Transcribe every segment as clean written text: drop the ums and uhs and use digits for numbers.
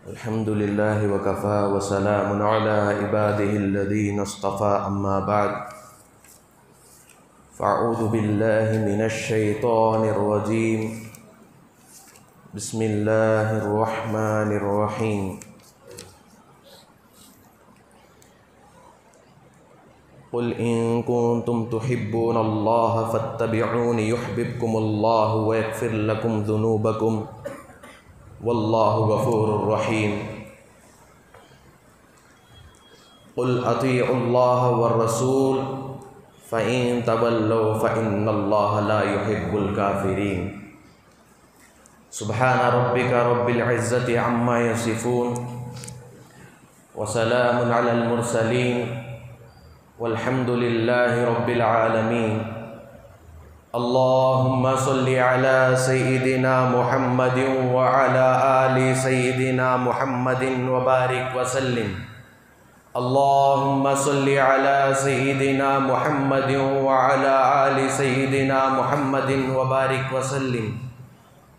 अल्हम्दुलिल्लाहि वकफ़ा वसलामुन अला इबादिहिल्लज़ीना इस्तफ़ा अम्मा बाद फ़अऊज़ु बिल्लाहि मिनश शैतानिर रजीम बिस्मिल्लाहिर रहमानिर रहीम। क़ुल इन कुन्तुम तुहिब्बूनल्लाह फ़त्तबिऊनी युहब्बिबकुमुल्लाहु व यग़फ़िर लकुम ज़ुनूबकुम वल्लाहु गफ़ूरुर रहीम। क़ुल अतीउल्लाह वर्रसूल फ़इन तवल्लौ फ़इन्नल्लाह ला युहिब्बुल काफ़िरीन। सुब्हान रब्बिका रब्बिल इज़्ज़ति अम्मा यसिफ़ून व सलामुन अलल मुरसलीन वल्हम्दुलिल्लाहि रब्बिल आलमीन। अल्लाहुम्मा सल्लि अला सय्यिदिना मुहम्मदिन व अला आलि सय्यिदिना मुहम्मदिन व बारिक व सल्लिम। अल्लाहुम्मा सल्लि अला सय्यिदिना मुहम्मदिन व अला आलि सय्यिदिना मुहम्मदिन व बारिक व सल्लिम।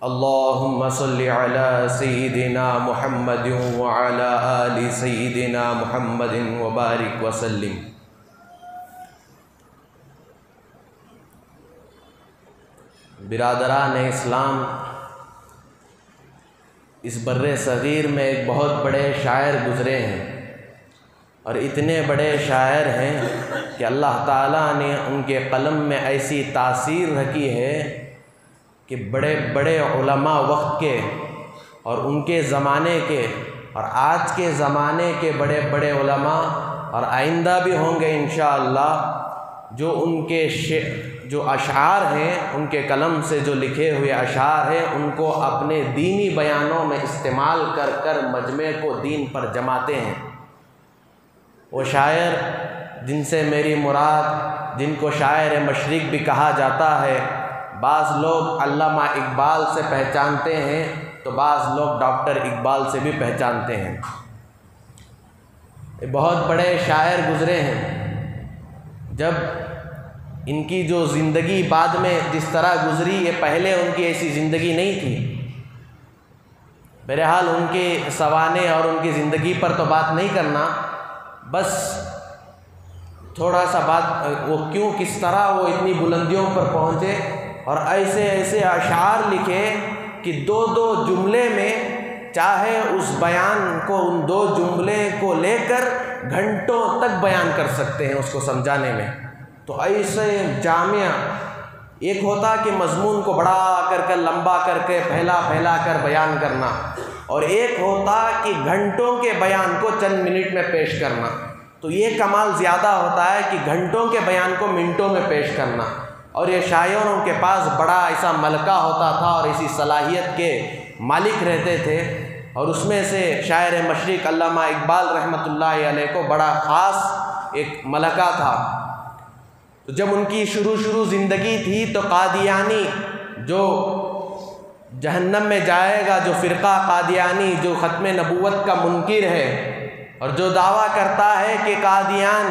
अल्लाहुम्मा सल्लि अला सय्यिदिना मुहम्मदिन व अला आलि सय्यिदिना मुहम्मदिन व बारिक व सल्लिम। बिरादरान इस्लाम, इस बर्रे सग़ीर में एक बहुत बड़े शायर गुज़रे हैं और इतने बड़े शायर हैं कि अल्लाह ताला ने उनके क़लम में ऐसी तासीर रखी है कि बड़े बड़े उलमा वक्त के और उनके ज़माने के और आज के ज़माने के बड़े बड़े उलमा और आइंदा भी होंगे इंशाअल्लाह, जो उनके जो अशार हैं, उनके कलम से जो लिखे हुए अशार हैं, उनको अपने दीनी बयानों में इस्तेमाल कर कर मजमे को दीन पर जमाते हैं। वो शायर जिनसे मेरी मुराद, जिनको शायर मशरिक़ भी कहा जाता है, बाज़ लोग अल्लामा इकबाल से पहचानते हैं तो बाज़ लोग डॉक्टर इकबाल से भी पहचानते हैं। ये बहुत बड़े शायर गुज़रे हैं। जब इनकी जो ज़िंदगी बाद में जिस तरह गुज़री, ये पहले उनकी ऐसी ज़िंदगी नहीं थी। बहरहाल उनके सवाने और उनकी ज़िंदगी पर तो बात नहीं करना, बस थोड़ा सा बात वो क्यों किस तरह वो इतनी बुलंदियों पर पहुँचे और ऐसे ऐसे अशार लिखे कि दो दो जुमले में चाहे उस बयान को, उन दो जुमले को लेकर घंटों तक बयान कर सकते हैं उसको समझाने में। तो ऐसे जामिया, एक होता कि मज़मून को बड़ा करके लंबा करके फैला फैला कर बयान करना, और एक होता कि घंटों के बयान को चंद मिनट में पेश करना। तो ये कमाल ज़्यादा होता है कि घंटों के बयान को मिनटों में पेश करना। और ये शायरों के पास बड़ा ऐसा मलका होता था और इसी सलाहियत के मालिक रहते थे। और उसमें से शायर मशरिक़ अल्लामा इकबाल रहमतुल्लाहि अलैह को बड़ा ख़ास एक मलका था। तो जब उनकी शुरू ज़िंदगी थी तो कादियानी, जो जहन्नम में जाएगा, जो फ़िरक़ा कादियानी जो ख़त्म नबूवत का मुनकिर है और जो दावा करता है कि कादियान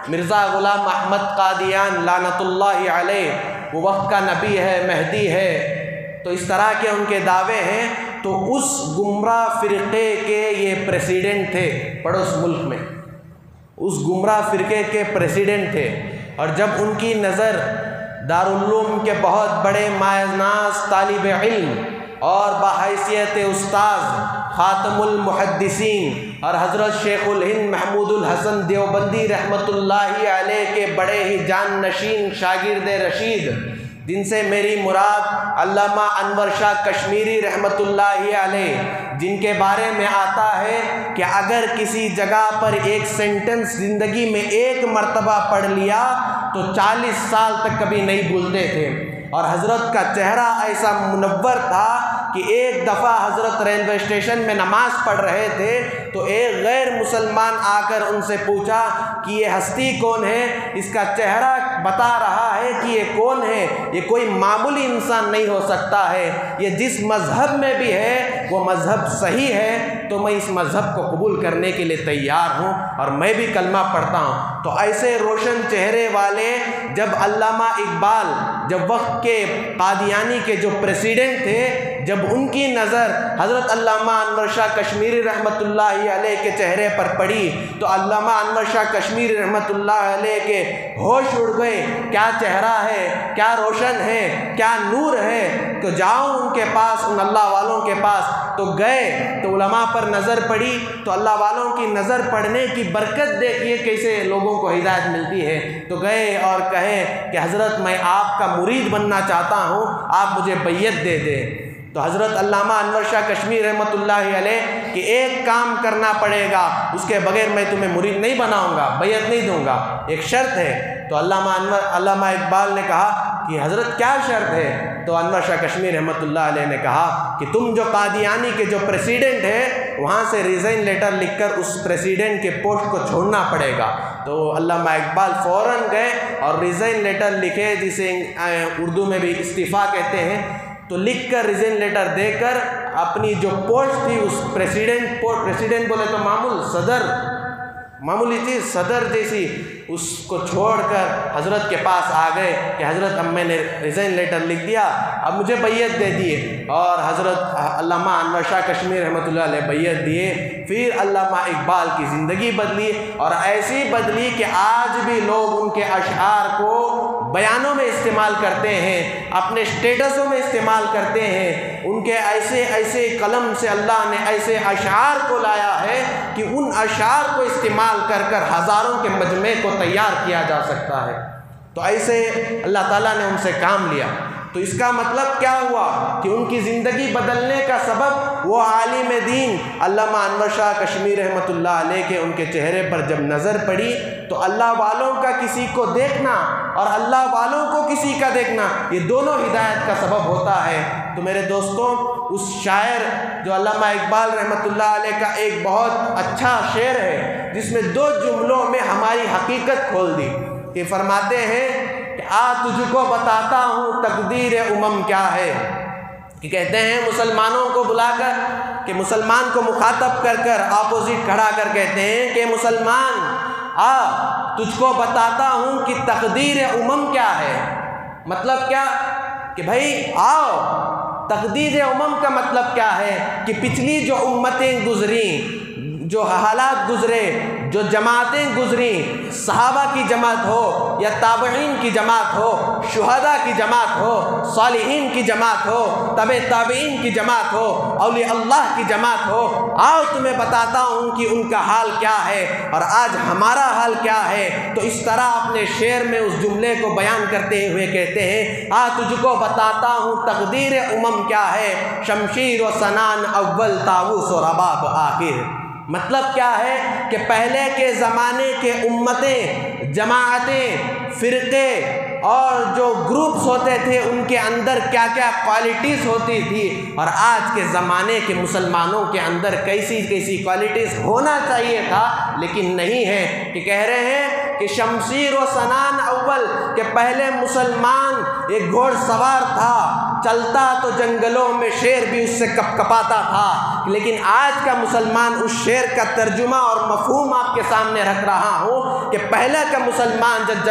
मिर्ज़ा ग़ुलाम अहमद कादियान लानतुल्लाहि अलैह वो वक्त का नबी है, महदी है, तो इस तरह के उनके दावे हैं। तो उस गुमराह फ़िरक़े के ये प्रेसिडेंट थे पड़ोस मुल्क में, उस गुमराह फ़िरक़े के प्रेसिडेंट थे। और जब उनकी नज़र दारुल उलूम के बहुत बड़े मायनाज़ तालिब इल्म और बाहैसियत उस्ताज़ ख़ातमुल मुहद्दिसीन और हज़रत शेखुल हिंद महमूदुल हसन देवबंदी रहमतुल्लाहि अलैह के बड़े ही जान नशीन शागिर्द रशीद, जिनसे मेरी मुराद अल्लामा अनवर शाह कश्मीरी रहमतुल्लाहि अलैह, जिनके बारे में आता है कि अगर किसी जगह पर एक सेंटेंस ज़िंदगी में एक मर्तबा पढ़ लिया तो 40 साल तक कभी नहीं भूलते थे। और हज़रत का चेहरा ऐसा मुनव्वर था कि एक दफ़ा हज़रत रेलवे स्टेशन में नमाज़ पढ़ रहे थे तो एक गैर मुसलमान आकर उनसे पूछा कि ये हस्ती कौन है, इसका चेहरा बता रहा है कि ये कौन है, ये कोई मामूली इंसान नहीं हो सकता है, ये जिस मज़हब में भी है वो मज़हब सही है, तो मैं इस मज़हब को कबूल करने के लिए तैयार हूँ और मैं भी कलमा पढ़ता हूँ। तो ऐसे रोशन चेहरे वाले जब अल्लामा इकबाल जब वक्त के कादियानी के जो प्रेसिडेंट थे, जब उनकी नज़र हज़रत अल्लामा अनवर शाह कश्मीरी रहमतुल्लाहि अलैह के चेहरे पर पड़ी तो अल्लामा अनवर शाह कश्मीरी रहमतुल्लाहि अलैह के होश उड़ गए। क्या चेहरा है, क्या रोशन है, क्या नूर है। तो जाओ उनके पास, उन अल्लाह वालों के पास। तो गए तो उलमा पर नज़र पड़ी तो अल्लाह वालों की नज़र पड़ने की बरकत देखिए कैसे लोगों को हिदायत मिलती है। तो गए और कहे कि हज़रत मैं आपका मुरीद बनना चाहता हूँ, आप मुझे बैयत दे दें। तो हज़रत अल्लामा अनवर शाह कश्मीरी रहमतुल्लाहि अलैह कि एक काम करना पड़ेगा, उसके बगैर मैं तुम्हें मुरीद नहीं बनाऊंगा, बैयत नहीं दूंगा, एक शर्त है। तो अल्लामा इकबाल ने कहा कि हज़रत क्या शर्त है। तो अनवर शाह कश्मीरी रहमतुल्लाहि अलैह ने कहा कि तुम जो कादियानी के जो प्रेसिडेंट है वहाँ से रिज़ाइन लेटर लिखकर उस प्रेसिडेंट के पोस्ट को छोड़ना पड़ेगा। तो अल्लामा इकबाल फ़ौरन गए और रिज़ाइन लेटर लिखे, जिसे उर्दू में भी इस्तीफ़ा कहते हैं। तो लिख कर रिज़ाइन लेटर देकर अपनी जो पोस्ट थी उस प्रेसिडेंट बोले तो मामूली थी, सदर जैसी, उसको छोड़कर हज़रत के पास आ गए कि हज़रत अब मैंने रिज़ाइन लेटर लिख दिया, अब मुझे बैयत दे दिए। और हज़रत अल्लामा अनवर शाह कश्मीरी रहमतुल्लाहि अलैह बैयत दिए। फिर अल्लामा इकबाल की ज़िंदगी बदली और ऐसी बदली कि आज भी लोग उनके अशआर को बयानों में इस्तेमाल करते हैं, अपने स्टेटसों में इस्तेमाल करते हैं। उनके ऐसे कलम से अल्लाह ने ऐसे अशआर को लाया है कि उन अशआर को इस्तेमाल कर हज़ारों के मजमे को तैयार किया जा सकता है। तो ऐसे अल्लाह ताला ने उनसे काम लिया। तो इसका मतलब क्या हुआ कि उनकी ज़िंदगी बदलने का सबब वो आलिम दीन अल्लामा अनवर शाह कश्मीरी रहमतुल्लाहि अलैह के उनके चेहरे पर जब नज़र पड़ी तो अल्लाह वालों का किसी को देखना और अल्लाह वालों को किसी का देखना, ये दोनों हिदायत का सबब होता है। तो मेरे दोस्तों, उस शायर जो अल्लामा इकबाल रहमतुल्लाहि अलैह का एक बहुत अच्छा शेर है जिसमें 2 जुमलों में हमारी हकीकत खोल दी। कि फरमाते हैं कि तुझको बताता हूँ तकदीर उमम क्या है। कि कहते हैं मुसलमानों को बुलाकर कि मुसलमान को मुखातब कर अपोजिट खड़ा कर कहते हैं कि मुसलमान तुझको बताता हूँ कि तकदीर उमम क्या है। मतलब क्या कि भाई आओ, तकदीर उमम का मतलब क्या है कि पिछली जो उम्मतें गुजरी, जो हालात गुजरे, जो जमातें गुजरी, सहाबा की जमात हो या ताबईन की जमात हो, शुहदा की जमात हो, सालिहीन की जमात हो, तबे ताबईन की जमात हो, औलिया अल्लाह की जमात हो, आओ तुम्हें बताता हूँ कि उनका हाल क्या है और आज हमारा हाल क्या है। तो इस तरह अपने शेर में उस जुमले को बयान करते हुए कहते हैं तुझको बताता हूँ तकदीर उमम क्या है, शमशीर व सनान अव्वल ताऊस और रबाब आखिर। मतलब क्या है कि पहले के ज़माने के उम्मतें, जमाअतें, फ़िरक़े और जो ग्रुप्स होते थे उनके अंदर क्या क्या क्वालिटीज़ होती थी और आज के ज़माने के मुसलमानों के अंदर कैसी कैसी क्वालिटीज़ होना चाहिए था लेकिन नहीं है। कि कह रहे हैं कि शमशीर व सनान अव्वल, के पहले मुसलमान एक घोड़सवार था, चलता तो जंगलों में शेर भी उससे कपकपाता था, लेकिन आज का मुसलमान उस शेर का तर्जुमा और मफहूम आपके सामने रख रहा हूँ कि पहले का मुसलमान जब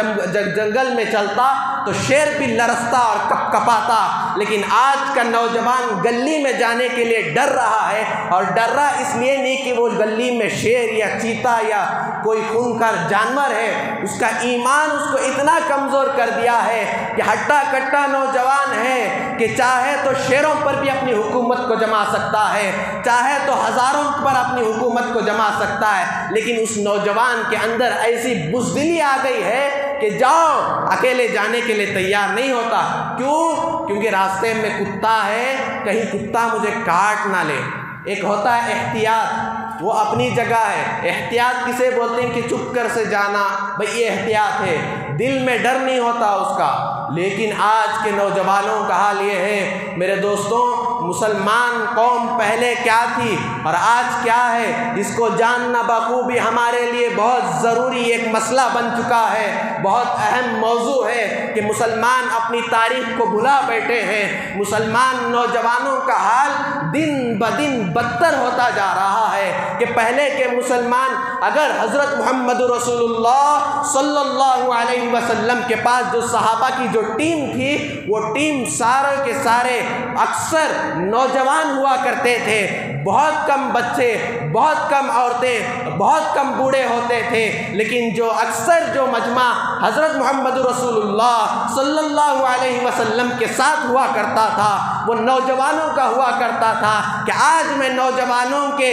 जंगल में चलता तो शेर भी लरसता और कपकपाता, लेकिन आज का नौजवान गली में जाने के लिए डर रहा है। और डर रहा इसलिए नहीं कि वो गली में शेर या चीता या कोई खूंखार जानवर है, उसका ईमान उसको इतना कमज़ोर कर दिया है कि हट्टा कट्टा नौजवान है कि चाहे तो शेरों पर भी अपनी हुकूमत को जमा सकता है, चाहे तो हज़ारों पर अपनी हुकूमत को जमा सकता है। लेकिन उस नौजवान के अंदर ऐसी बुज़दिली आ गई है कि जाओ, अकेले जाने के लिए तैयार नहीं होता। क्यों? क्योंकि रास्ते में कुत्ता है, कहीं कुत्ता मुझे काट ना ले। एक होता है एहतियात, वो अपनी जगह है। एहतियात किसे बोलते हैं कि चुप कर से जाना, भाई ये एहतियात है, दिल में डर नहीं होता उसका। लेकिन आज के नौजवानों का हाल ये है मेरे दोस्तों, मुसलमान कौम पहले क्या थी और आज क्या है, इसको जानना बखूबी हमारे लिए बहुत ज़रूरी एक मसला बन चुका है। बहुत अहम मौजू है कि मुसलमान अपनी तारीख़ को भुला बैठे हैं। मुसलमान नौजवानों का हाल दिन ब दिन बदतर होता जा रहा है कि पहले के मुसलमान अगर हज़रत मोहम्मद रसूलुल्लाह सल्लल्लाहु अलैहि वसल्लम के पास जो सहाबा की जो टीम थी, वो टीम सारे के सारे अक्सर नौजवान हुआ करते थे। बहुत कम बच्चे, बहुत कम औरतें, बहुत कम बूढ़े होते थे। लेकिन जो अक्सर जो मजमा हज़रत मोहम्मद रसूलुल्लाह सल्लल्लाहु अलैहि वसल्लम के साथ हुआ करता था, वो नौजवानों का हुआ करता था कि आज मैं नौजवानों के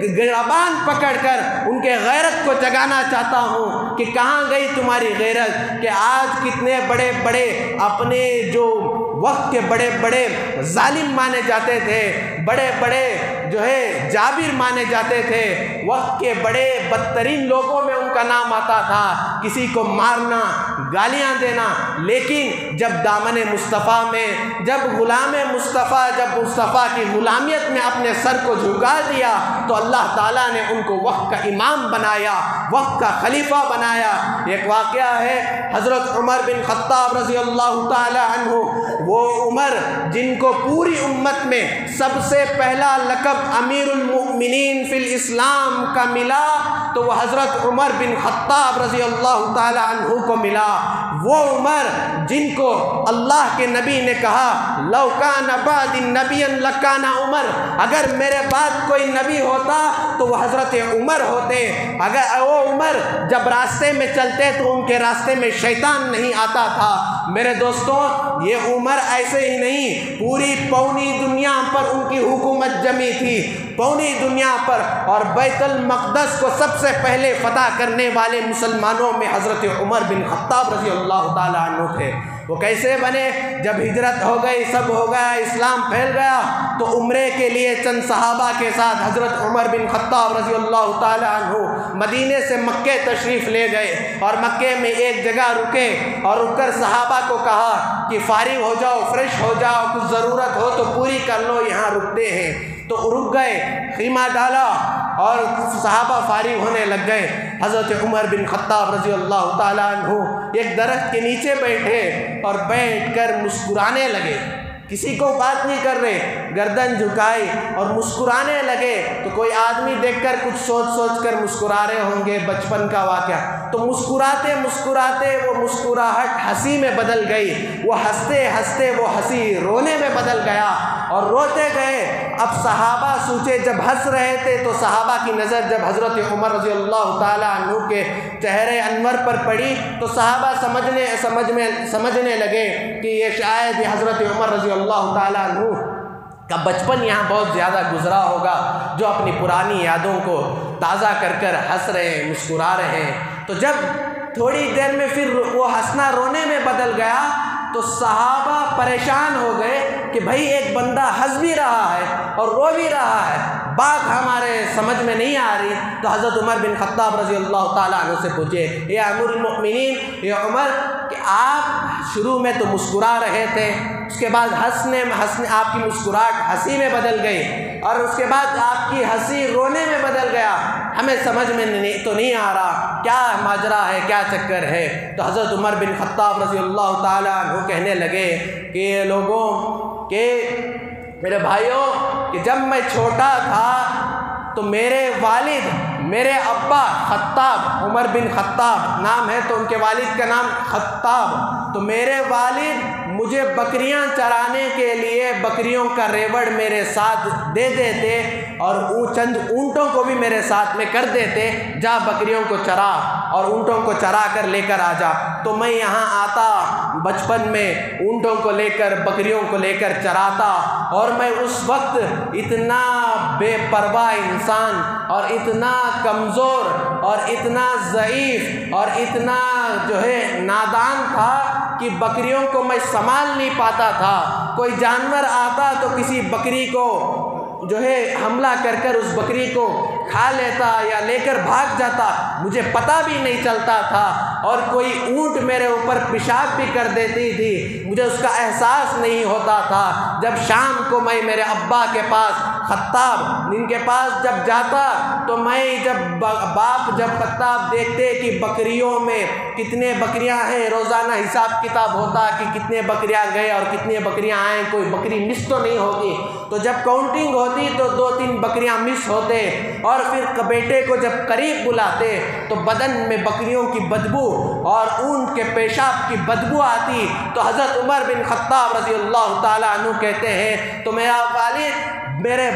गिरबान पकड़कर उनके गैरत को जगाना चाहता हूँ कि कहाँ गई तुम्हारी गैरत, कि आज कितने बड़े बड़े अपने जो वक्त के बड़े बड़े जालिम माने जाते थे, बड़े बड़े जो है जाबिर माने जाते थे, वक्त के बड़े बदतरीन लोगों में उनका नाम आता था, किसी को मारना, गालियां देना। लेकिन जब दामन मुस्तफ़ा में, जब गुलाम मुस्तफ़ा, जब मुस्तफ़ा की गुलामियत में अपने सर को झुका दिया तो अल्लाह ताला ने उनको वक्त का इमाम बनाया, वक्त का खलीफा बनाया। एक वाक़या है हज़रत उमर बिन ख़त्ताब रज़ी अल्लाह ताला अन्हु, वो उमर जिनको पूरी उम्मत में सबसे पहला लक़ब अमीरुल मुमिनीन फिल इस्लाम का मिला, तो वह हज़रत उमर बिन ख़त्ताब रज़ी अल्लाह ताला अन्हु को मिला। वो उमर जिनको अल्लाह के नबी ने कहा लौ काना बादी नबियन लकाना उमर, अगर मेरे बाद कोई नबी होता तो वह हज़रत उमर होते। अगर वो उमर जब रास्ते में चलते तो उनके रास्ते में शैतान नहीं आता था। मेरे दोस्तों, ये उमर ऐसे ही नहीं, पूरी पौनी दुनिया पर उनकी हुकूमत जमी थी, पौनी दुनिया पर। और बैतुल मक़दस को सबसे पहले फ़तह करने वाले मुसलमानों में हज़रत उमर बिन ख़त्ताब रज़ी अल्लाह ताला अन्हु थे। वो कैसे बने? जब हिजरत हो गई, सब हो गया, इस्लाम फैल गया, तो उम्रे के लिए चंद सहाबा के साथ हज़रत उमर बिन ख़त्ताब रज़ी अल्लाह ताला अन्हु मदीने से मक्के तशरीफ़ ले गए और मक्के में एक जगह रुके और रुककर सहाबा को कहा कि फारिग हो जाओ, फ्रेश हो जाओ, कुछ ज़रूरत हो तो पूरी कर लो, यहाँ रुकते हैं। तो रुक गए, खीमा डाला और सहाबा फारिग होने लग गए। हज़रत उमर बिन ख़त्ताब रज़ी अल्लाह ताला अन्हु एक दरख्त के नीचे बैठे और बैठकर मुस्कुराने लगे, किसी को बात नहीं कर रहे, गर्दन झुकाई और मुस्कुराने लगे। तो कोई आदमी देखकर कुछ सोच कर मुस्कुरा रहे होंगे, बचपन का वाक़या। तो मुस्कुराते मुस्कुराते वो मुस्कुराहट हंसी में बदल गई, वो हंसते हंसते वो हंसी रोने में बदल गया और रोते गए। अब सहाबा सोचे, जब हंस रहे थे तो सहाबा की नज़र जब हज़रत उमर रज़ी अल्लाह ताला अन्हु के चेहरे अनवर पर पड़ी तो सहाबा समझने लगे कि ये शायद हज़रत उमर रज़ी अल्लाह ताला अन्हु का बचपन यहाँ बहुत ज़्यादा गुजरा होगा, जो अपनी पुरानी यादों को ताज़ा कर हंस रहे हैं, मुस्कुरा रहे हैं। तो जब थोड़ी देर में फिर वो हंसना रोने में बदल गया तो सहाबा परेशान हो गए कि भाई एक बंदा हंस भी रहा है और रो भी रहा है, बात हमारे समझ में नहीं आ रही। तो हज़रत उमर बिन ख़त्ताब रज़ी अल्लाह ताला अन्हु से पूछे, या अमीरुल मोमिनीन, या उमर, कि आप शुरू में तो मुस्कुरा रहे थे, उसके बाद हंसने आपकी मुस्कुराहट हंसी में बदल गई और उसके बाद आपकी हंसी रोने में बदल गया, हमें समझ में नहीं आ रहा क्या माजरा है, क्या चक्कर है। तो हज़रत उमर बिन ख़त्ताब रज़ी अल्लाह ताला अन्हु कहने लगे कि लोगों के, मेरे भाइयों, कि जब मैं छोटा था तो मेरे वालिद, मेरे अब्बा ख़त्ताब, उमर बिन ख़त्ताब नाम है तो उनके वालिद का नाम ख़त्ताब, तो मेरे वालिद मुझे बकरियां चराने के लिए बकरियों का रेवड़ मेरे साथ दे देते और चंद ऊँटों को भी मेरे साथ में कर देते, जा बकरियों को चरा और ऊँटों को चरा कर लेकर आ जा। तो मैं यहाँ आता बचपन में, ऊँटों को लेकर, बकरियों को लेकर चराता और मैं उस वक्त इतना बेपरवाह इंसान और इतना कमज़ोर और इतना ज़ईफ़ और इतना जो है नादान था कि बकरियों को मैं संभाल नहीं पाता था। कोई जानवर आता तो किसी बकरी को जो है हमला कर उस बकरी को खा लेता या लेकर भाग जाता, मुझे पता भी नहीं चलता था। और कोई ऊँट मेरे ऊपर पेशाब भी कर देती थी, मुझे उसका एहसास नहीं होता था। जब शाम को मैं मेरे अब्बा के पास खत्ताब इनके पास जब जाता, तो मैं जब खत्ताब देखते कि बकरियों में कितने बकरियां हैं, रोज़ाना हिसाब किताब होता कि कितने बकरियां गए और कितने बकरियां आए, कोई बकरी मिस तो नहीं होगी। तो जब काउंटिंग होती तो 2-3 बकरियां मिस होते, और फिर बेटे को जब करीब बुलाते तो बदन में बकरियों की बदबू और ऊँट के पेशाब की बदबू आती। तो हज़रत उमर बिन खत्ताब रज़ी अल्लाह ताला अन्हु कहते हैं, तो मेरा वालिद मेरे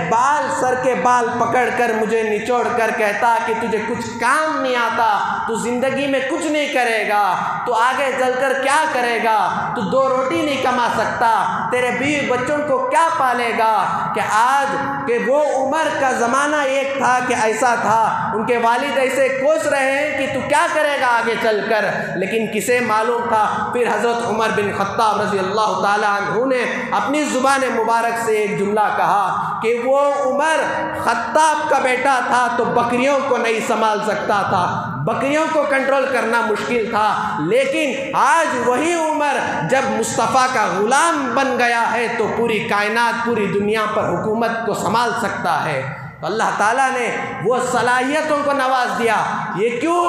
सर के बाल पकड़कर मुझे निचोड़ कर कहता कि तुझे कुछ काम नहीं आता, तू ज़िंदगी में कुछ नहीं करेगा, तू आगे चलकर क्या करेगा, तू 2 रोटी नहीं कमा सकता, तेरे बीवी बच्चों को क्या पालेगा। कि आज के वो उमर का ज़माना एक था कि ऐसा था, उनके वालिद ऐसे कोस रहे हैं कि तू क्या करेगा आगे चलकर, लेकिन किसे मालूम था। फिर हज़रत उमर बिन खत्ताब रज़ी अल्लाह ताला अन्हु ने अपनी ज़ुबान मुबारक से एक जुमला कहा कि वो उमर खत्ताब का बेटा था तो बकरियों को नहीं संभाल सकता था, बकरियों को कंट्रोल करना मुश्किल था, लेकिन आज वही उमर जब मुस्तफ़ा का ग़ुलाम बन गया है तो पूरी कायनात, पूरी दुनिया पर हुकूमत को संभाल सकता है। तो अल्लाह ताला ने वो सलाहियतों को नवाज दिया। ये क्यों?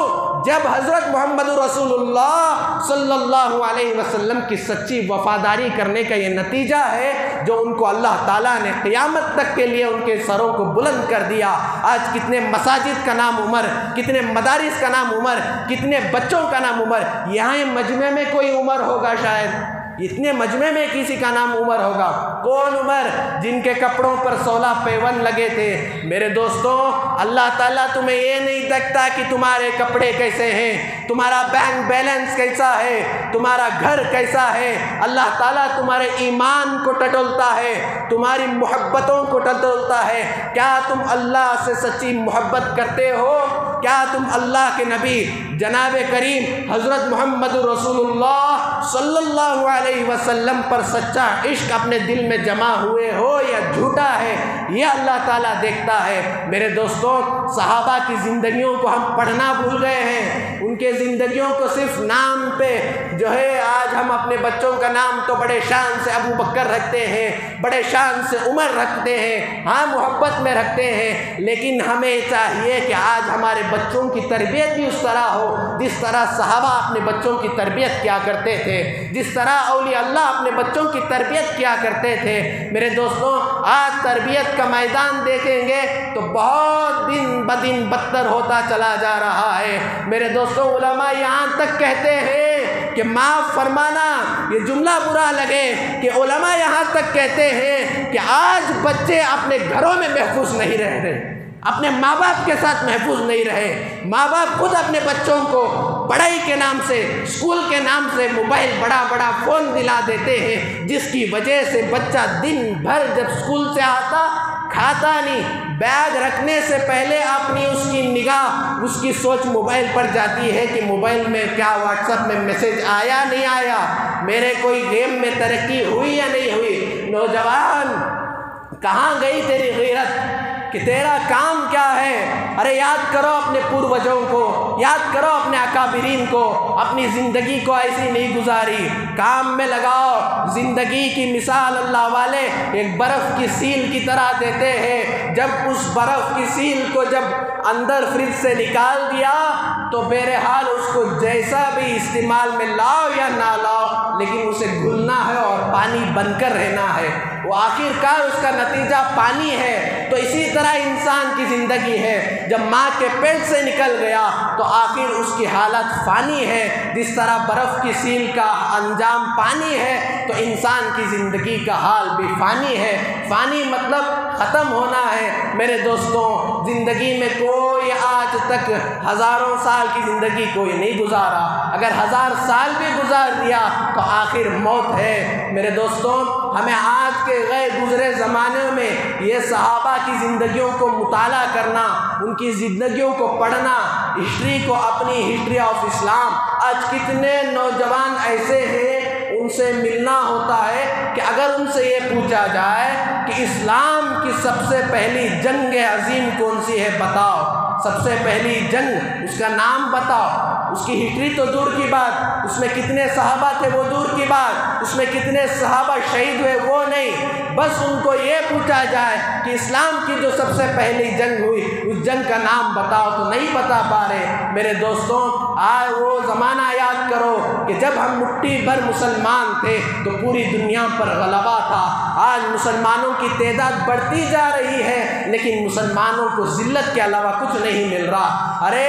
जब हज़रत मोहम्मद रसूलुल्लाह सल्लल्लाहु अलैहि वसल्लम की सच्ची वफ़ादारी करने का ये नतीजा है जो उनको अल्लाह ताला ने क़यामत तक के लिए उनके सरों को बुलंद कर दिया। आज कितने मसाजिद का नाम उमर, कितने मदारिस का नाम उमर, कितने बच्चों का नाम उमर। यहाँ मजमे में कोई उमर होगा शायद, इतने मजमे में किसी का नाम उमर होगा। कौन उमर? जिनके कपड़ों पर 16 पैवन लगे थे। मेरे दोस्तों, अल्लाह ताला तुम्हें ये नहीं देखता कि तुम्हारे कपड़े कैसे हैं, तुम्हारा बैंक बैलेंस कैसा है, तुम्हारा घर कैसा है। अल्लाह ताला तुम्हारे ईमान को टटोलता है, तुम्हारी मोहब्बतों को टटोलता है। क्या तुम अल्लाह से सच्ची मोहब्बत करते हो? क्या तुम अल्लाह के नबी जनाब करीम हज़रत मोहम्मद रसूलुल्लाह सल्लल्लाहु अलैहि वसल्लम पर सच्चा इश्क अपने दिल में जमा हुए हो या झूठा है? यह अल्लाह ताला देखता है। मेरे दोस्तों, सहाबा की ज़िंदगियों को हम पढ़ना भूल गए हैं। उनके ज़िंदगियों को सिर्फ नाम पे जो है, आज हम अपने बच्चों का नाम तो बड़े शान से अबू बकर रखते हैं, बड़े शान से उमर रखते हैं, हाँ मोहब्बत में रखते हैं, लेकिन हमें चाहिए कि आज हमारे बच्चों की तरबियत भी उस तरह हो जिस तरह सहाबा अपने बच्चों की तरबियत किया करते थे, जिस तरह औलिया अल्लाह अपने बच्चों की तरबियत किया करते थे। मेरे दोस्तों, आज तरबियत का मैदान देखेंगे तो बहुत दिन ब दिन बदतर होता चला जा रहा है। मेरे दोस्तों, उलमा यहाँ तक कहते हैं कि माफ़ फरमाना, ये जुमला बुरा लगे कि उलमा यहाँ तक कहते हैं कि आज बच्चे अपने घरों में महफूज नहीं रह रहे, अपने माँ बाप के साथ महफूज नहीं रहे। माँ बाप खुद अपने बच्चों को पढ़ाई के नाम से, स्कूल के नाम से मोबाइल, बड़ा बड़ा फ़ोन दिला देते हैं, जिसकी वजह से बच्चा दिन भर जब स्कूल से आता खाता नहीं, बैग रखने से पहले अपनी उसकी निगाह, उसकी सोच मोबाइल पर जाती है कि मोबाइल में क्या व्हाट्सएप में मैसेज आया नहीं आया, मेरे कोई गेम में तरक्की हुई या नहीं हुई। नौजवान, कहाँ गई तेरी गैरत कि तेरा काम क्या है? अरे याद करो अपने पूर्वजों को, याद करो अपने अकाबिरीन को। अपनी ज़िंदगी को ऐसी नहीं गुजारी, काम में लगाओ। ज़िंदगी की मिसाल अल्लाह वाले एक बर्फ़ की सील की तरह देते हैं। जब उस बर्फ़ की सील को जब अंदर फ्रिज से निकाल दिया तो बहरहाल उसको जैसा भी इस्तेमाल में लाओ या ना लाओ, लेकिन उसे घुलना है और पानी बनकर रहना है। वो आखिरकार उसका नतीजा पानी है। तो इसी तरह इंसान की ज़िंदगी है। जब माँ के पेट से निकल गया तो आखिर उसकी हालत फ़ानी है। जिस तरह बर्फ़ की सील का अंजाम पानी है तो इंसान की ज़िंदगी का हाल भी फ़ानी है। फ़ानी मतलब ख़त्म होना है। मेरे दोस्तों, ज़िंदगी में कोई आज तक हज़ारों साल की ज़िंदगी कोई नहीं गुजारा। अगर 1000 साल भी गुजार दिया तो आखिर मौत है। मेरे दोस्तों, हमें आज के गए गुज़रे ज़माने में ये सहाबा की ज़िंदगियों को मुताला करना, उनकी ज़िंदगियों को पढ़ना, हिस्ट्री को, अपनी हिस्ट्री ऑफ इस्लाम। आज कितने नौजवान ऐसे हैं, उनसे मिलना होता है कि अगर उनसे ये पूछा जाए कि कि इस्लाम की सबसे पहली जंग अजीम कौन सी है बताओ, सबसे पहली जंग उसका नाम बताओ। उसकी हिस्ट्री तो दूर की बात, उसमें कितने सहाबा थे वो दूर की बात, उसमें कितने सहाबा शहीद हुए वो नहीं, बस उनको ये पूछा जाए कि इस्लाम की जो सबसे पहली जंग हुई उस जंग का नाम बताओ तो नहीं बता पा रहे। मेरे दोस्तों, आज वो ज़माना याद करो कि जब हम मुट्ठी भर मुसलमान थे तो पूरी दुनिया पर गलबा था। आज मुसलमानों की तादाद बढ़ती जा रही है लेकिन मुसलमानों को ज़िल्लत के अलावा कुछ नहीं मिल रहा। अरे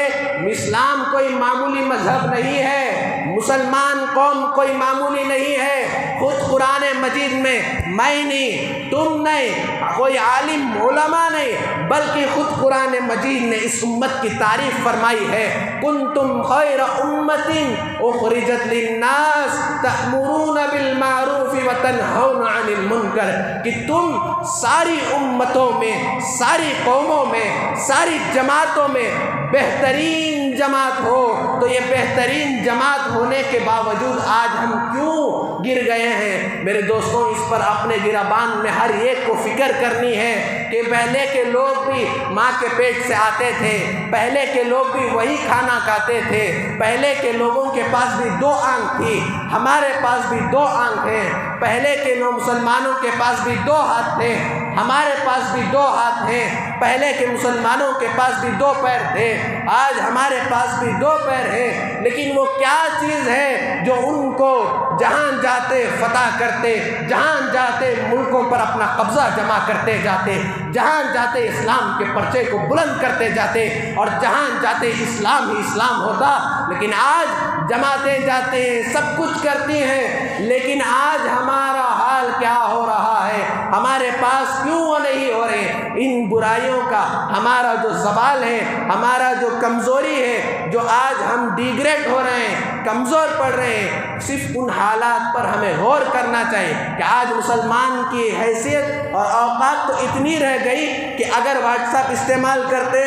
इस्लाम कोई मामूली मजहब नहीं है, मुसलमान कौम कोई मामूली नहीं है। खुद कुरान मजीद में मैं नहीं, तुम नहीं, कोई आलिम उलमा नहीं, बल्कि खुद कुरान मजीद ने इस उम्मत की तारीफ फरमाई है, कुंतुम खैर उम्मतिन उखरिजत लिन्नास तअमुरून बिल मारूफ व तनहौना अनिल मुनकर, कि तुम सारी उम्मतों में, सारी कौमों में, सारी जमातों में बेहतरीन जमात हो। तो ये बेहतरीन जमात होने के बावजूद आज हम क्यों गिर गए हैं? मेरे दोस्तों, इस पर अपने गिराबान में हर एक को फिक्र करनी है कि पहले के लोग भी माँ के पेट से आते थे, पहले के लोग भी वही खाना खाते थे, पहले के लोगों के पास भी 2 आंख थी, हमारे पास भी 2 आंख हैं, पहले के मुसलमानों के पास भी 2 हाथ थे, हमारे पास भी 2 हाथ हैं, पहले के मुसलमानों के पास भी 2 पैर थे, आज हमारे पास भी 2 पैर हैं। लेकिन वो क्या चीज़ है जो उनको जहाँ जाते फतह करते, जहाँ जाते मुल्कों पर अपना कब्ज़ा जमा करते जाते, जहाँ जाते इस्लाम के पर्चे को बुलंद करते जाते और जहाँ जाते इस्लाम ही इस्लाम होता। लेकिन आज जमातें जाते हैं, सब कुछ करती हैं, लेकिन आज हमारा हाल क्या हो रहा है? हमारे पास क्यों वो नहीं हो रहे? इन बुराइयों का हमारा जो सवाल है, हमारा जो कमज़ोरी है, जो आज हम डिग्रेड हो रहे हैं, कमज़ोर पड़ रहे हैं, सिर्फ उन हालात पर हमें गौर करना चाहिए कि आज मुसलमान की हैसियत और औकात तो इतनी रह गई कि अगर व्हाट्सएप इस्तेमाल करते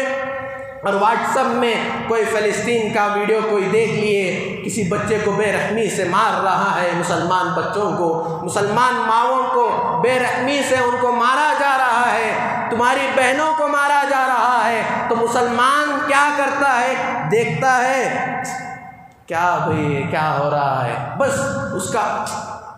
और व्हाट्सएप में कोई फ़लस्तीन का वीडियो कोई देख लिए, किसी बच्चे को बेरहमी से मार रहा है, मुसलमान बच्चों को, मुसलमान माँओं को बेरहमी से उनको मारा जा रहा है, तुम्हारी बहनों को मारा जा रहा है, तो मुसलमान क्या करता है? देखता है क्या भाई क्या हो रहा है, बस उसका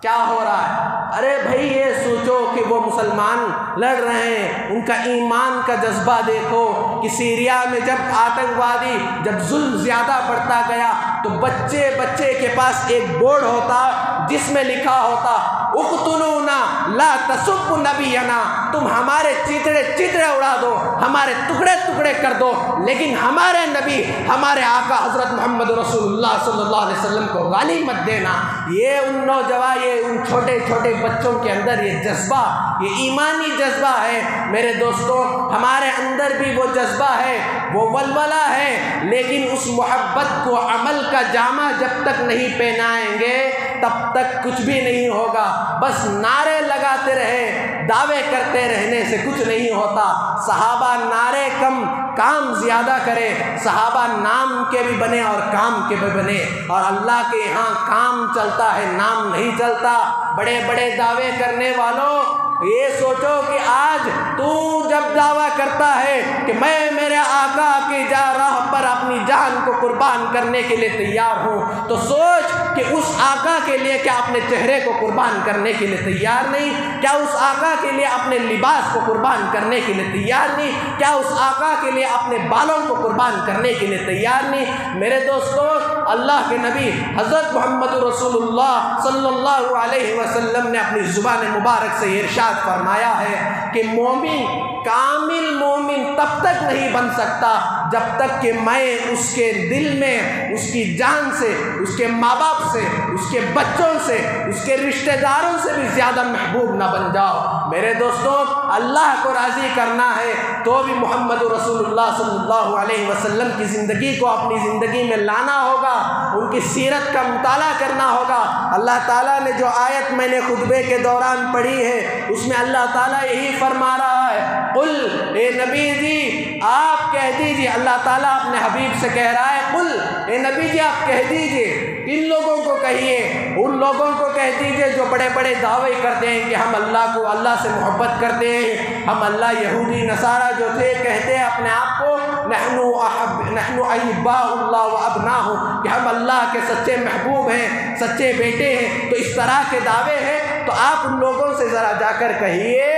क्या हो रहा है। अरे भाई ये सोचो कि वो मुसलमान लड़ रहे हैं, उनका ईमान का जज्बा देखो कि सीरिया में जब आतंकवादी जब जुल्म ज़्यादा बढ़ता गया तो बच्चे बच्चे के पास एक बोर्ड होता जिसमें लिखा होता उक़्तुलूना ला तसुब्बु नबियना, तुम हमारे चितड़े उड़ा दो, हमारे टुकड़े टुकड़े कर दो, लेकिन हमारे नबी, हमारे आका हज़रत मोहम्मद रसूलुल्लाह सल्लल्लाहु अलैहि वसल्लम को गाली मत देना। ये उन नौजवान, ये उन छोटे छोटे बच्चों के अंदर ये जज्बा, ये ईमानी जज्बा है। मेरे दोस्तों, हमारे अंदर भी वो जज्बा है, वो वलवला है, लेकिन उस मोहब्बत को अमल का जामा जब तक नहीं पहनाएंगे तब तक कुछ भी नहीं होगा। बस नारे लगाते रहे, दावे करते रहने से कुछ नहीं होता। सहाबा नारे कम काम ज़्यादा करे, सहाबा नाम के भी बने और काम के भी बने, और अल्लाह के यहाँ काम चलता है, नाम नहीं चलता। बड़े बड़े दावे करने वालों, ये सोचो कि आज तू जब दावा करता है कि मैं मेरे आका की राह पर अपनी जान को कुर्बान करने के लिए तैयार हूँ, तो सोच कि उस आका के लिए क्या अपने चेहरे को कुर्बान करने के लिए तैयार नहीं? क्या उस आका के लिए अपने लिबास को कुर्बान करने के लिए तैयार नहीं? क्या उस आका के लिए अपने बालों को कुर्बान करने के लिए तैयार नहीं? मेरे दोस्तों, अल्लाह के नबी हज़रत मोहम्मद रसूलुल्लाह सल्लल्लाहु अलैहि वसल्लम ने अपनी ज़ुबान मुबारक से इरशाद फरमाया है कि मोमिन, कामिल मोमिन तब तक नहीं बन सकता जब तक कि मैं उसके दिल में, उसकी जान से, उसके माँ बाप से, उसके बच्चों से, उसके रिश्तेदारों से भी ज़्यादा महबूब ना बन जाओ। मेरे दोस्तों, अल्लाह को राज़ी करना है तो भी मोहम्मद रसूलुल्लाह सल्लल्लाहु अलैहि वसल्लम की ज़िंदगी को अपनी ज़िंदगी में लाना होगा, उनकी सीरत का मुताला करना होगा। अल्लाह ताला ने जो आयत मैंने खुतबे के दौरान पढ़ी है उसमें अल्लाह ताला यही फरमा रहा है, कुल, ए नबी जी आप कह दीजिए, अल्लाह ताला अपने हबीब से कह रहा है, कुल, ए नबी जी आप कह दीजिए इन लोगों को कहिए, उन लोगों को कह दीजिए जो बड़े बड़े दावे करते हैं कि हम अल्लाह से मोहब्बत करते हैं, हम अल्लाह, यहूदी नसारा जो थे कहते हैं अपने आप को नहनु अहिब्बाउल्लाह व अबनाहु, कि हम अल्लाह के सच्चे महबूब हैं, सच्चे बेटे हैं। तो इस तरह के दावे हैं। तो आप उन लोगों से ज़रा जाकर कहिए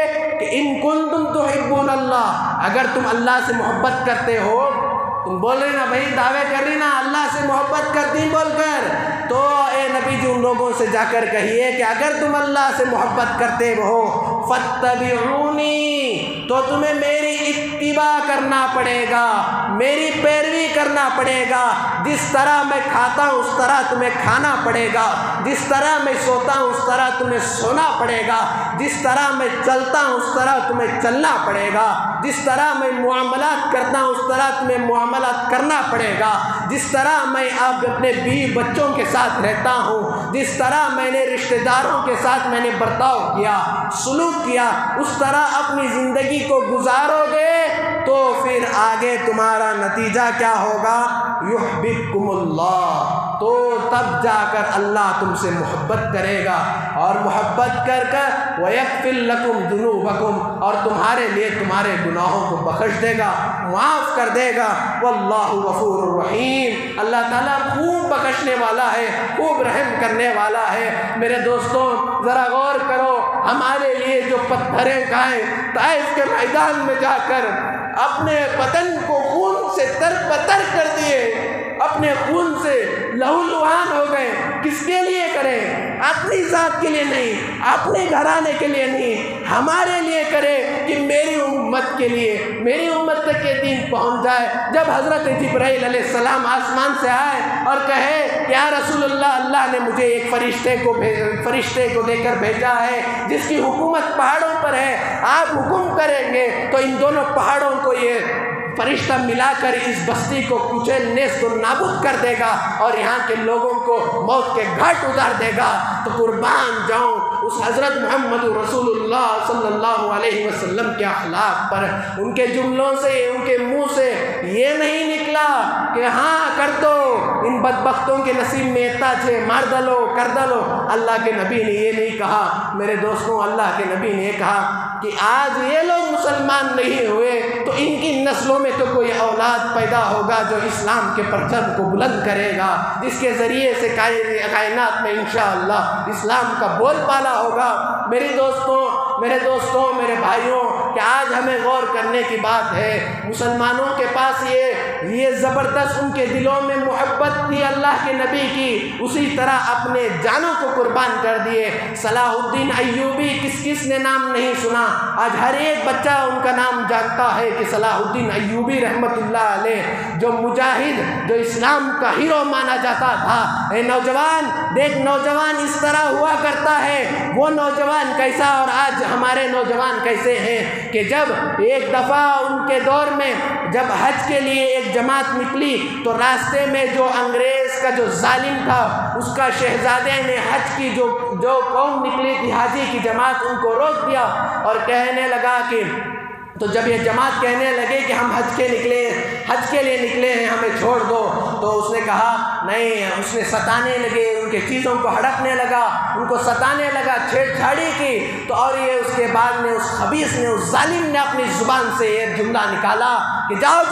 कि इन कुंतुम तुहिब्बूनल्लाह, अगर तुम अल्लाह से मोहब्बत करते हो, तुम बोल रहे ना भाई, दावे कर रही ना अल्लाह से मोहब्बत करती बोलकर, तो ए नबी जी उन लोगों से जाकर कहिए कि अगर तुम अल्लाह से मोहब्बत करते हो फत्तबिऊनी, तो तुम्हें मेरी इत्तिबा करना पड़ेगा, मेरी पैरवी करना पड़ेगा। जिस तरह मैं खाता हूँ उस तरह तुम्हें खाना पड़ेगा, जिस तरह मैं सोता हूँ उस तरह तुम्हें सोना पड़ेगा, जिस तरह मैं चलता हूँ उस तरह तुम्हें चलना पड़ेगा, जिस तरह मैं मुआमलात करता हूँ उस तरह तुम्हें मुआमलात करना पड़ेगा, जिस तरह मैं अब अपने बीवी बच्चों के साथ रहता हूँ, जिस तरह मैंने रिश्तेदारों के साथ मैंने बर्ताव किया, सुलूक किया, उस तरह अपनी ज़िंदगी को गुजारोगे तो फिर आगे तुम्हारा नतीजा क्या होगा? युहब्बिकुमुल्लाह, तो तब जाकर अल्लाह तुमसे मोहब्बत करेगा, और मोहब्बत कर कर वयगफिर लकुम दुनूबकुम, और तुम्हारे लिए तुम्हारे गुनाहों को बख्श देगा, माफ़ कर देगा। वल्लाहु गफूरुर रहीम, अल्लाह ताला खूब बख्शने वाला है, खूब रहम करने वाला है। मेरे दोस्तों ज़रा गौर करो, हमारे लिए जो पत्थरें खाएँ ताइफ के मैदान में जाकर अपने बदन को खून से तरबतर कर दिए, अपने खून से लहूलुहान हो गए, किसके लिए करें? अपनी ज़ात के लिए नहीं, अपने घराने के लिए नहीं, हमारे लिए करें कि मेरी उम्मत के लिए, मेरी उम्मत तक के दिन पहुंच जाए। जब हज़रत जिब्राइल अलैहिस्सलाम आसमान से आए और कहे या रसूलुल्लाह, अल्लाह ने मुझे एक फरिश्ते को देकर भेजा है जिसकी हुकूमत पहाड़ों पर है, आप हुक्म करेंगे तो इन दोनों पहाड़ों को ये फरिश्ता मिलाकर इस बस्ती को कुचल नेस्त और नाबूद कर देगा और यहाँ के लोगों को मौत के घाट उतार देगा। तो कुर्बान जाऊँ उस हज़रत मोहम्मद रसूलुल्लाह सल्लल्लाहु अलैहि वसल्लम के अखलाक पर। उनके जुमलों से, उनके मुँह से ये नहीं निकला कि हाँ कर दो, इन बदबख्तों के नसीब में इतना थे, मार दलो, कर दलो। अल्लाह के नबी ने ये नहीं कहा। मेरे दोस्तों, अल्लाह के नबी ने कहा कि आज ये लोग मुसलमान नहीं हुए तो इनकी नस्लों में तो कोई औलाद पैदा होगा जो इस्लाम के परचम को बुलंद करेगा, जिसके ज़रिए से कायनात में इंशाअल्लाह इस्लाम का बोलबाला होगा। मेरे दोस्तों, मेरे भाइयों, कि आज हमें गौर करने की बात है। मुसलमानों के पास ये ज़बरदस्त उनके दिलों में मोहब्बत थी अल्लाह के नबी की, उसी तरह अपने जानों को कुर्बान कर दिए। सलाहुद्दीन अय्यूबी, किस ने नाम नहीं सुना? आज हर एक बच्चा उनका नाम जानता है कि सलाहुद्दीन अय्यूबी रहमतुल्लाह अलैह, जो मुजाहिद, जो इस्लाम का हीरो माना जाता था। ए नौजवान देख, नौजवान इस तरह हुआ करता है। वो नौजवान कैसा और आज हमारे नौजवान कैसे हैं कि जब एक दफ़ा उनके दौर में जब हज के लिए एक जमात निकली तो रास्ते में जो अंग्रेज़ का जो जालिम था उसका शहजादे ने हज की जो कौम निकली थी, हाजी की जमात, उनको रोक दिया और कहने लगा कि तो जब ये जमात कहने लगे कि हम हज के लिए निकले हैं, हमें छोड़ दो, तो उसने कहा नहीं। उसने सताने लगे, उनके चीज़ों को हड़पने लगा, उनको सताने लगा, छेड़छाड़ी की। तो और ये उसके बाद में उस खबीस ने, उस जालिम ने अपनी ज़ुबान से एक जुमला निकाला कि जाओ,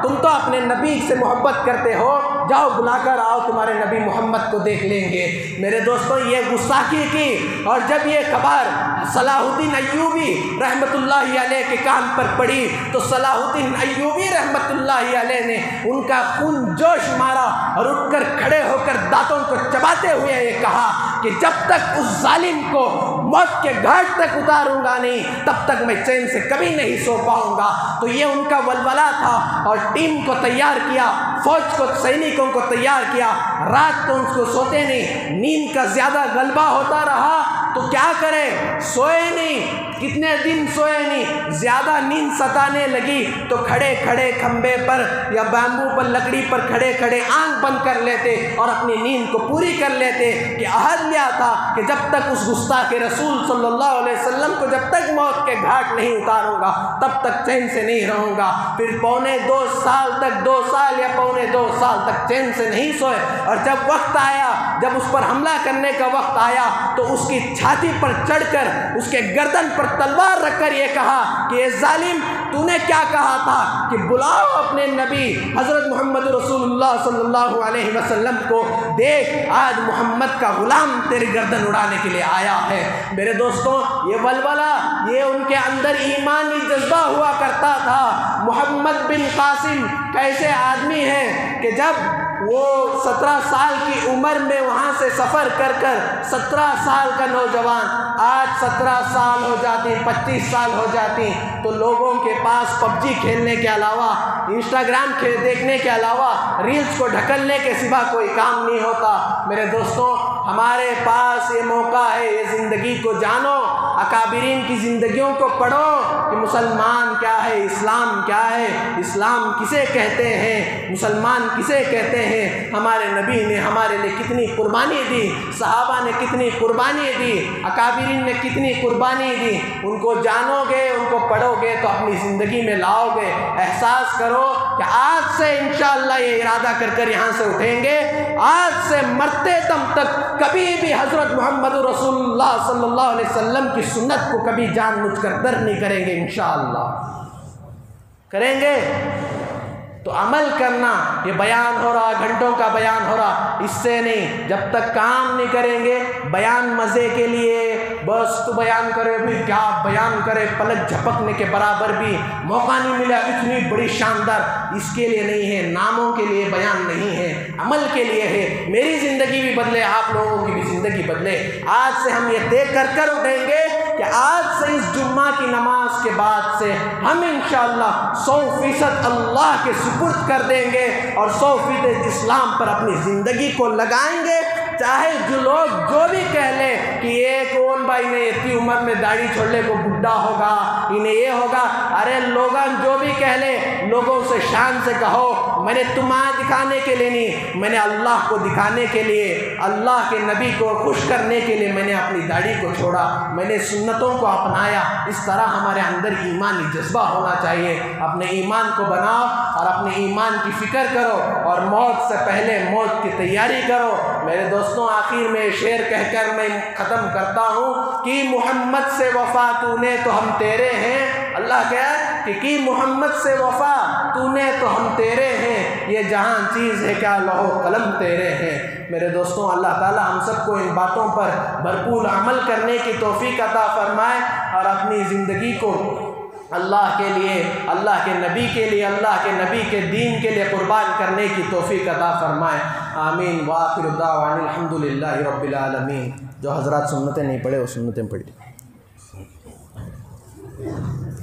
तुम तो अपने नबी से मोहब्बत करते हो, जाओ बुलाकर आओ, तुम्हारे नबी मोहम्मद को देख लेंगे। मेरे दोस्तों, ये गुस्ताखी की। और जब ये खबर सलाहुद्दीन अय्यूबी रहमतुल्लाहि अलैह के कान पर पड़ी तो सलाहुद्दीन अय्यूबी रहमतुल्लाहि अलैह ने उनका खून जोश मारा और उठकर खड़े होकर दांतों को चबाते हुए ये कहा कि जब तक उस जालिम को मौत के घाट तक उतारूंगा नहीं, तब तक मैं चैन से कभी नहीं सो पाऊंगा। तो ये उनका वलवला था और टीम को तैयार किया, फौज को, सैनिकों को तैयार किया। रात तो उनको सोते नहीं, नींद का ज़्यादा गलबा होता रहा तो क्या करें, सोए नहीं, कितने दिन सोए नहीं, ज़्यादा नींद सताने लगी तो खड़े खड़े खंबे पर या बैम्बू पर, लकड़ी पर खड़े खड़े आंख बंद कर लेते और अपनी नींद को पूरी कर लेते कि अहद लिया था कि जब तक उस गुस्ताख रसूल सल्लल्लाहु अलैहि वसल्लम को जब तक मौत के घाट नहीं उतारूंगा तब तक चैन से नहीं रहूँगा। फिर पौने 2 साल तक, 2 साल या पौने 2 साल तक चैन से नहीं सोए, और जब वक्त आया, जब उस पर हमला करने का वक्त आया तो उसकी छाती पर चढ़कर उसके गर्दन पर तलवार रखकर ये कहा कि ये जालिम, तूने क्या कहा था कि बुलाओ अपने नबी हज़रत मोहम्मद रसूलुल्लाह सल्लल्लाहु अलैहि वसल्लम को, देख आज मोहम्मद का गुलाम तेरी गर्दन उड़ाने के लिए आया है। मेरे दोस्तों, ये वलवला, ये उनके अंदर ईमानी जज्बा हुआ करता था। मोहम्मद बिन कासिम कैसे आदमी हैं कि जब वो 17 साल की उम्र में वहाँ से सफ़र कर कर 17 साल का नौजवान आज 17 साल हो जाती, 25 साल हो जाती, तो लोगों के पास पबजी खेलने के अलावा, इंस्टाग्राम देखने के अलावा, रील्स को ढकलने के सिवा कोई काम नहीं होता। मेरे दोस्तों, हमारे पास ये मौका है, ये ज़िंदगी को जानो, अकाबिरीन की ज़िंदगियों को पढ़ो कि मुसलमान क्या है, इस्लाम क्या है, इस्लाम किसे कहते हैं, मुसलमान किसे कहते हैं। हमारे नबी ने हमारे लिए कितनी कुर्बानी दी, सहाबा ने कितनी कुर्बानी दी, अकाबिरीन ने कितनी कुर्बानी दी। उनको जानोगे, उनको पढ़ोगे तो अपनी ज़िंदगी में लाओगे। एहसास करो कि आज से इंशाअल्लाह ये इरादा कर कर यहाँ से उठेंगे, आज से मरते दम तक कभी भी हज़रत मोहम्मद रसूलुल्लाह सल्लल्लाहु अलैहि वसल्लम की सुन्नत को कभी जानबूझकर दर नहीं करेंगे। इंशाअल्लाह करेंगे तो अमल करना। ये बयान हो रहा, घंटों का बयान हो रहा, इससे नहीं। जब तक काम नहीं करेंगे, बयान मज़े के लिए बस तो बयान करे, भी क्या बयान करे, पलक झपकने के बराबर भी मौका नहीं मिला, इतनी बड़ी शानदार, इसके लिए नहीं है, नामों के लिए बयान नहीं है, अमल के लिए है। मेरी ज़िंदगी भी बदले, आप लोगों की भी ज़िंदगी बदले। आज से हम ये तय कर उठेंगे कि आज से इस जुम्मा की नमाज के बाद से हम इंशाअल्लाह 100% अल्लाह के सुपुर्द कर देंगे और 100% इस्लाम पर अपनी ज़िंदगी को लगाएंगे। चाहे जो लोग जो भी कह ले कि ये कौन भाई ने इतनी उम्र में दाढ़ी छोड़ने को बुढ़ा होगा, इन्हें ये होगा, अरे लोगन जो भी कह ले, लोगों से शान से कहो, मैंने तुम्हारा दिखाने के लिए नहीं, मैंने अल्लाह को दिखाने के लिए, अल्लाह के नबी को खुश करने के लिए मैंने अपनी दाढ़ी को छोड़ा, मैंने सुन्नतों को अपनाया। इस तरह हमारे अंदर ईमानी जज्बा होना चाहिए। अपने ईमान को बनाओ और अपने ईमान की फ़िक्र करो और मौत से पहले मौत की तैयारी करो। मेरे दोस्तों, आखिर में शेर कहकर मैं ख़त्म करता हूँ कि मोहम्मद से वफ़ा तूने तो हम तेरे हैं। अल्लाह कहे कि मोहम्मद से वफ़ा तूने तो हम तेरे हैं, ये जहां चीज़ है क्या लौह कलम तेरे हैं। मेरे दोस्तों, अल्लाह ताला हम सबको इन बातों पर भरपूर अमल करने की तौफीक अता फरमाए और अपनी ज़िंदगी को अल्लाह के लिए, अल्लाह के नबी के लिए, अल्लाह के नबी के दीन के लिए कुर्बान करने की तौफीक अता फरमाए। आमीन। व आखिरु दावाना अल्हम्दुलिल्लाहि रब्बिल आलमीन। जो हज़रात सुन्नतें नहीं पढ़े वो सुन्नतें पढ़ी।